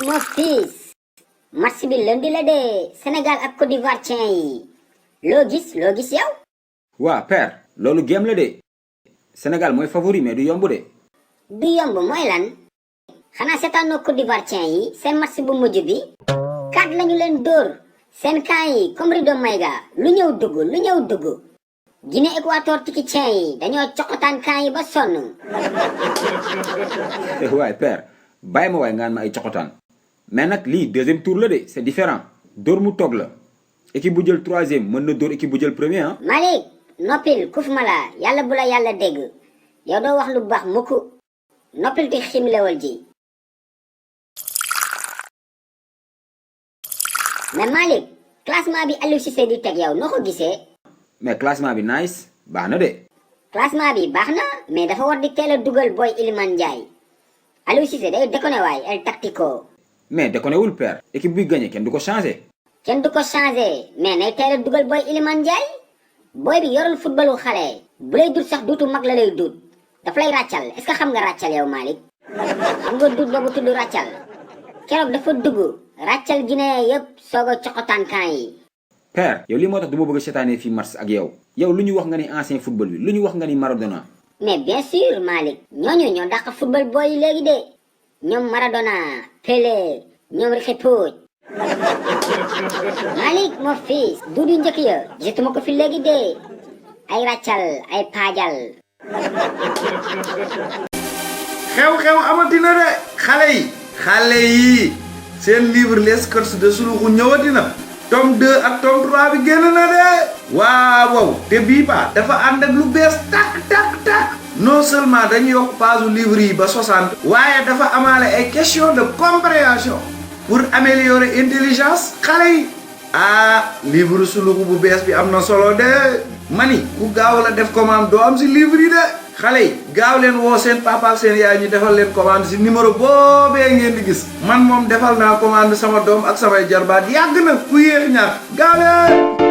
mon fils match bi lundi la de Sénégal ak Côte d'Ivoire tien yi loo gis yow. waa père loolu game la de Sénégal mooy favori mais du yomb de. du yomb mooy lan xanaa seetaanoo Côte d'Ivoire tien yi seen match bu mujj bi 4 lañu leen dóor seen camp yi comme rido mayga lu ñëw dugg Guinée Équateur tiki tien yi dañoo coqotaan camp yi ba sonn. waay père bàyyi ma waay ngaan ma ay coxotaan mais nag lii deuxième tour la de c'est différent dóor mu toog la équipe bu jël troisième mën na dóor équipe bu jël premier ah. Malick noppil kuf ma la yàlla bu la yàlla dégg yow doo wax lu baax mukk noppil ti ximlewal ji. mais Malick classement bi Aliou Cissé di teg yow noo ko gisee. mais classement bi nice baax na de. classement bi baax na mais dafa war di teel a dugal booy Iliman Ndiaye Aliou Cissé day déconné waay el tactico. mais déconné wul père équipe buy gagné kenn du ko changé. kenn du ko changé mais nay teel a dugal booy Iliman Ndiaye booy bi yorul footballu xale bu lay dut sax duutu mag la lay dut daf lay ràccal est-ce que xam nga ràccal yow Malick xam nga dut boobu tudd ràccal keroog dafa dugg ràccal Guinée yëpp soog a coxotaan kan yi. père yow lii moo tax du ma bëgg a seetaanee fii match ak yow lu ñu wax nga ni ancien football bi lu ñu wax nga ni Maradona. mais bien sûr Malick ñooñu ñoo dàq football booy yi léegi de ñoom Maradona Pelé ñoom Riqui Puig Malick mon fils duudu njëkk ya gisatuma ko fi léegi de ay ràccal ay paajal. xew-xew amatina de xale yi seen livre les courses de suluxu ñëwatina tome 2 ak tome 3 bi génn na de waaw te bii ba dafa ànd ak lu bees tak non seulement dañu yokk page livre yi ba 60 waaye dafa amaale ay question de compréhension pour améliorer intelligence xale yi livre suluxu bu bees bi am na solo de mani ku gaaw la def commande doo am si livre yi de xale yi gaaw leen woo seen papa ak seen yaay ñu defal leen commande si numéro boobee ngeen di gis man moom defal naa commande sama doom ak samay jarbaat yàgg na ku yéex ñaar gaaw leen